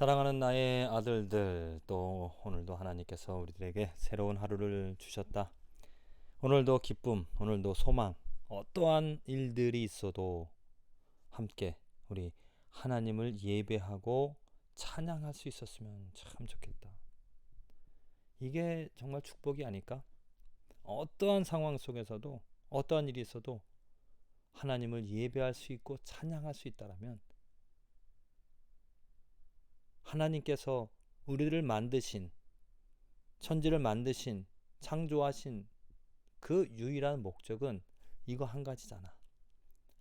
사랑하는 나의 아들들, 또 오늘도 하나님께서 우리들에게 새로운 하루를 주셨다. 오늘도 기쁨, 오늘도 소망, 어떠한 일들이 있어도 함께 우리 하나님을 예배하고 찬양할 수 있었으면 참 좋겠다. 이게 정말 축복이 아닐까? 어떠한 상황 속에서도, 어떠한 일이 있어도 하나님을 예배할 수 있고 찬양할 수 있다라면 하나님께서 우리를 만드신, 천지를 만드신, 창조하신 그 유일한 목적은 이거 한 가지잖아.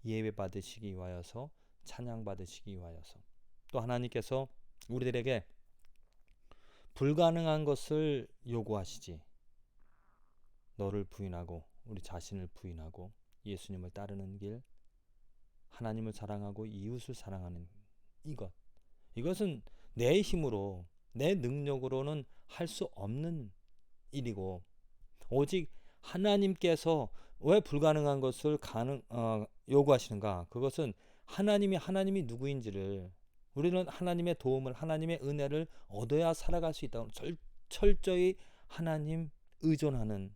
예배 받으시기 위하여서, 찬양 받으시기 위하여서. 또 하나님께서 우리들에게 불가능한 것을 요구하시지. 너를 부인하고 우리 자신을 부인하고 예수님을 따르는 길, 하나님을 사랑하고 이웃을 사랑하는 이것. 이것은 내 힘으로, 내 능력으로는 할 수 없는 일이고, 오직 하나님께서 왜 불가능한 것을 요구하시는가? 그것은 하나님이 누구인지를, 우리는 하나님의 도움을, 하나님의 은혜를 얻어야 살아갈 수 있다고 철저히 하나님 의존하는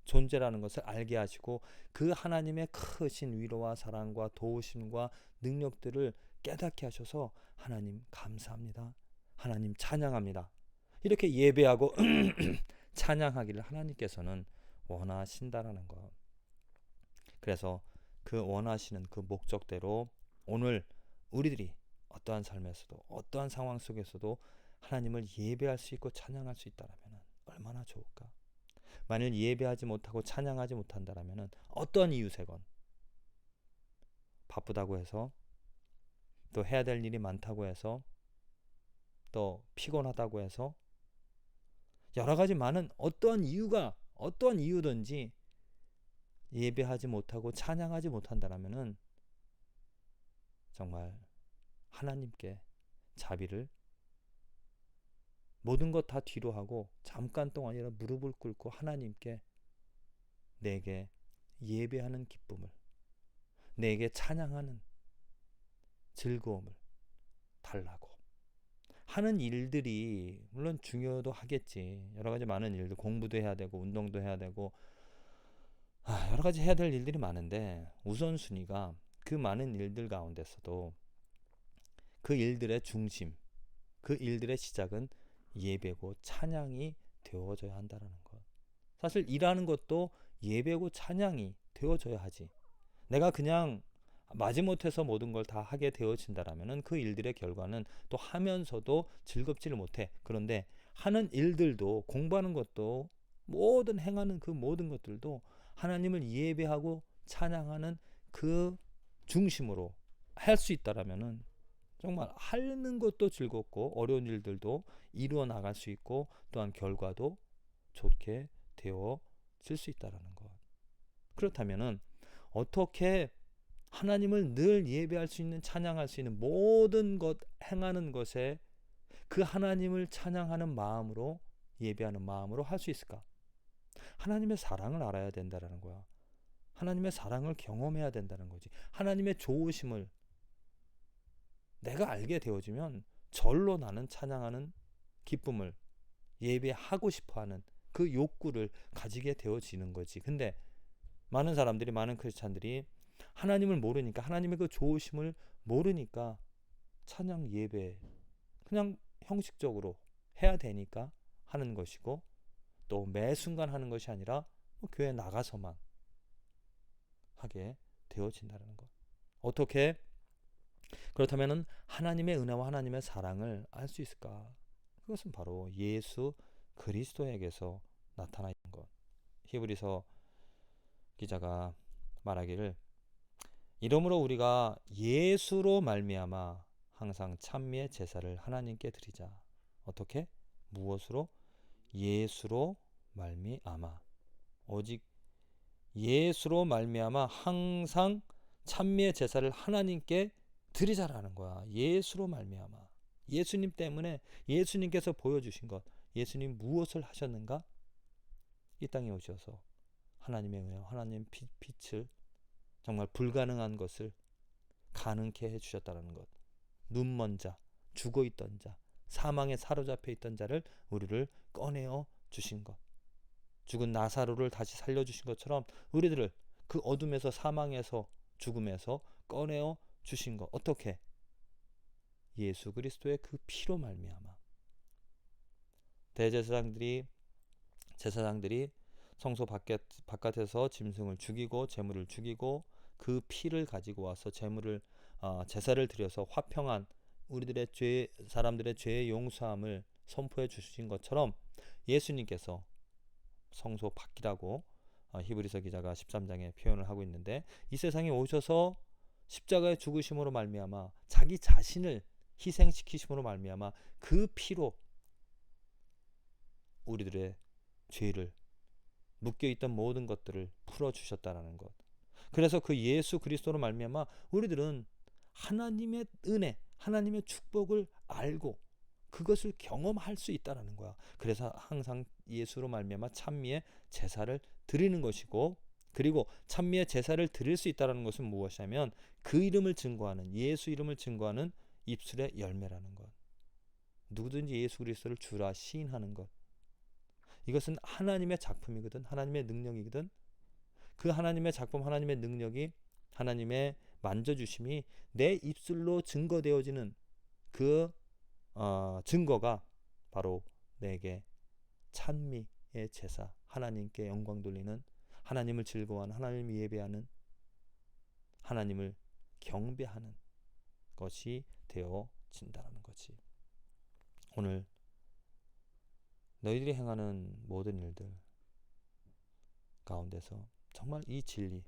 존재라는 것을 알게 하시고, 그 하나님의 크신 위로와 사랑과 도우심과 능력들을 깨닫게 하셔서 하나님 감사합니다, 하나님 찬양합니다, 이렇게 예배하고 찬양하기를 하나님께서는 원하신다라는 것. 그래서 그 원하시는 그 목적대로 오늘 우리들이 어떠한 삶에서도, 어떠한 상황 속에서도 하나님을 예배할 수 있고 찬양할 수 있다면 얼마나 좋을까. 만일 예배하지 못하고 찬양하지 못한다면 어떠한 이유세건, 바쁘다고 해서, 또 해야 될 일이 많다고 해서, 또 피곤하다고 해서, 여러 가지 많은 어떠한 이유든지 예배하지 못하고 찬양하지 못한다면 정말 하나님께 자비를, 모든 것 다 뒤로 하고 잠깐 동안이라 무릎을 꿇고 하나님께 내게 예배하는 기쁨을, 내게 찬양하는 즐거움을 달라고 하는 일들이 물론 중요도 하겠지. 여러 가지 많은 일들, 공부도 해야 되고 운동도 해야 되고 여러 가지 해야 될 일들이 많은데, 우선순위가 그 많은 일들 가운데서도 그 일들의 중심, 그 일들의 시작은 예배고 찬양이 되어져야 한다는 것. 사실 일하는 것도 예배고 찬양이 되어져야 하지. 내가 그냥 마지못해서 모든 걸 다 하게 되어진다라면 그 일들의 결과는 또 하면서도 즐겁지를 못해. 그런데 하는 일들도, 공부하는 것도, 모든 행하는 그 모든 것들도 하나님을 예배하고 찬양하는 그 중심으로 할 수 있다라면 정말 하는 것도 즐겁고 어려운 일들도 이루어 나갈 수 있고, 또한 결과도 좋게 되어질 수 있다라는 것. 그렇다면은 어떻게 하나님을 늘 예배할 수 있는, 찬양할 수 있는 모든 것, 행하는 것에 그 하나님을 찬양하는 마음으로, 예배하는 마음으로 할 수 있을까? 하나님의 사랑을 알아야 된다는 거야. 하나님의 사랑을 경험해야 된다는 거지. 하나님의 좋으심을 내가 알게 되어지면 절로 나는 찬양하는 기쁨을, 예배하고 싶어하는 그 욕구를 가지게 되어지는 거지. 근데 많은 사람들이, 많은 크리스찬들이 하나님을 모르니까, 하나님의 그 좋으심을 모르니까 찬양 예배 그냥 형식적으로 해야 되니까 하는 것이고, 또 매 순간 하는 것이 아니라 교회 나가서만 하게 되어진다는 것. 어떻게 그렇다면 하나님의 은혜와 하나님의 사랑을 알 수 있을까? 그것은 바로 예수 그리스도에게서 나타나 있는 것. 히브리서 기자가 말하기를, 이러므로 우리가 예수로 말미암아 항상 찬미의 제사를 하나님께 드리자. 어떻게? 무엇으로? 예수로 말미암아. 오직 예수로 말미암아 항상 찬미의 제사를 하나님께 드리자라는 거야. 예수로 말미암아. 예수님 때문에, 예수님께서 보여주신 것, 예수님 무엇을 하셨는가? 이 땅에 오셔서 하나님의 은혜와 하나님의 빛을, 정말 불가능한 것을 가능케 해주셨다는 것. 눈먼 자, 죽어있던 자, 사망에 사로잡혀 있던 자를 우리를 꺼내어 주신 것, 죽은 나사로를 다시 살려주신 것처럼 우리들을 그 어둠에서, 사망에서, 죽음에서 꺼내어 주신 것, 어떻게? 예수 그리스도의 그 피로 말미암아. 대제사장들이 성소 바깥에서 짐승을 죽이고 제물을 죽이고 그 피를 가지고 와서 제사를 드려서 화평한 사람들의 죄의 용서함을 선포해 주신 것처럼 예수님께서 성소 밖이라고 히브리서 기자가 13장에 표현을 하고 있는데, 이 세상에 오셔서 십자가의 죽으심으로 말미암아 자기 자신을 희생시키심으로 말미암아 그 피로 우리들의 죄를, 묶여있던 모든 것들을 풀어주셨다라는 것. 그래서 그 예수 그리스도로 말미암아 우리들은 하나님의 은혜, 하나님의 축복을 알고 그것을 경험할 수 있다라는 거야. 그래서 항상 예수로 말미암아 찬미의 제사를 드리는 것이고, 그리고 찬미의 제사를 드릴 수 있다라는 것은 무엇이냐면 그 이름을 증거하는, 예수 이름을 증거하는 입술의 열매라는 것. 누구든지 예수 그리스도를 주라 시인하는 것. 이것은 하나님의 작품이거든, 하나님의 능력이거든. 그 하나님의 작품, 하나님의 능력이, 하나님의 만져주심이 내 입술로 증거되어지는 그 증거가 바로 내게 찬미의 제사, 하나님께 영광 돌리는, 하나님을 즐거워하는, 하나님을 예배하는, 하나님을 경배하는 것이 되어진다는 거지. 오늘 너희들이 행하는 모든 일들 가운데서 정말 이 진리,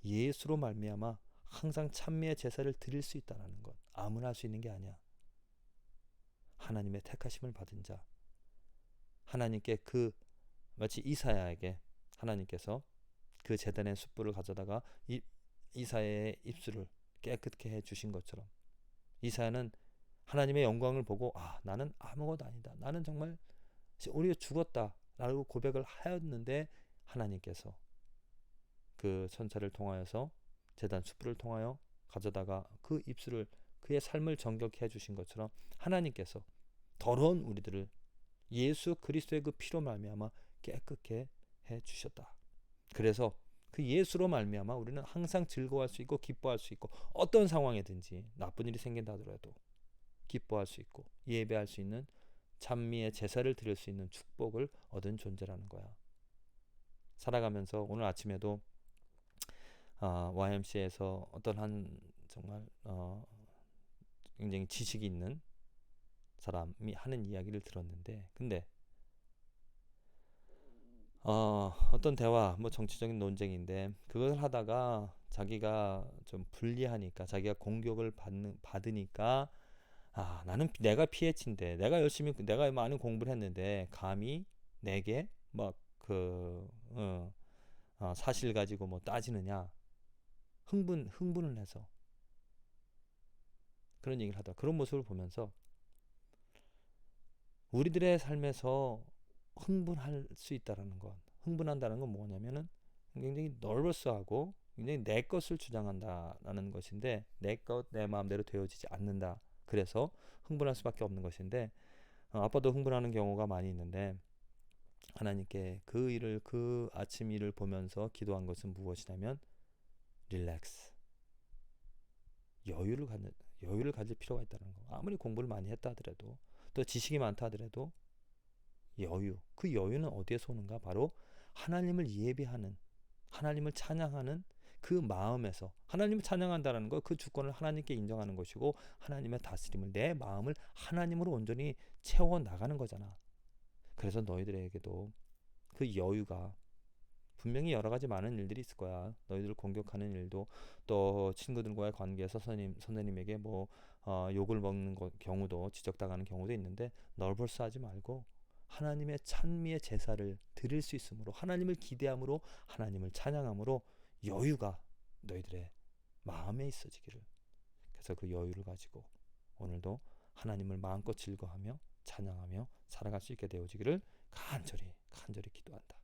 예수로 말미암아 항상 찬미의 제사를 드릴 수 있다는 것, 아무나 할 수 있는 게 아니야. 하나님의 택하심을 받은 자, 하나님께 마치 이사야에게 하나님께서 그 제단의 숯불을 가져다가 이사야의 입술을 깨끗게 해 주신 것처럼, 이사야는 하나님의 영광을 보고 나는 아무것도 아니다, 나는 정말 우리가 죽었다 라고 고백을 하였는데, 하나님께서 그 천사를 통하여서 제단 숯불을 통하여 가져다가 그 입술을, 그의 삶을 정결케 해주신 것처럼 하나님께서 더러운 우리들을 예수 그리스도의 그 피로 말미암아 깨끗게 해주셨다. 그래서 그 예수로 말미암아 우리는 항상 즐거워할 수 있고 기뻐할 수 있고, 어떤 상황이든지 나쁜 일이 생긴다 하더라도 기뻐할 수 있고 예배할 수 있는, 찬미의 제사를 드릴 수 있는 축복을 얻은 존재라는 거야. 살아가면서 오늘 아침에도 YMCA에서 어떤 한 정말 굉장히 지식이 있는 사람이 하는 이야기를 들었는데, 근데 어떤 대화, 뭐 정치적인 논쟁인데 그걸 하다가 자기가 좀 불리하니까, 자기가 공격을 받으니까 나는 내가 PhD인데 내가 많은 공부를 했는데 감히 내게 막 사실 가지고 뭐 따지느냐, 흥분을 해서 그런 얘기를 하다. 그런 모습을 보면서 우리들의 삶에서 흥분할 수 있다라는 것, 흥분한다는 건 뭐냐면은 굉장히 너버스하고 굉장히 내 것을 주장한다라는 것인데, 내 마음대로 되어지지 않는다. 그래서 흥분할 수밖에 없는 것인데, 아빠도 흥분하는 경우가 많이 있는데, 하나님께 그 아침 일을 보면서 기도한 것은 무엇이냐면 릴렉스, 여유를 가질 필요가 있다는 거. 아무리 공부를 많이 했다 하더라도, 또 지식이 많다 하더라도 여유, 그 여유는 어디에서 오는가? 바로 하나님을 예배하는, 하나님을 찬양하는 그 마음에서. 하나님을 찬양한다는 것, 그 주권을 하나님께 인정하는 것이고, 하나님의 다스림을, 내 마음을 하나님으로 온전히 채워 나가는 거잖아. 그래서 너희들에게도 그 여유가, 분명히 여러 가지 많은 일들이 있을 거야. 너희들을 공격하는 일도, 또 친구들과의 관계에서 선생님에게 욕을 먹는 경우도, 지적당하는 경우도 있는데, 널벌스하지 말고 하나님의 찬미의 제사를 드릴 수 있으므로, 하나님을 기대함으로, 하나님을 찬양함으로 여유가 너희들의 마음에 있어지기를. 그래서 그 여유를 가지고 오늘도 하나님을 마음껏 즐거워하며 찬양하며 살아갈 수 있게 되어지기를 간절히 기도한다.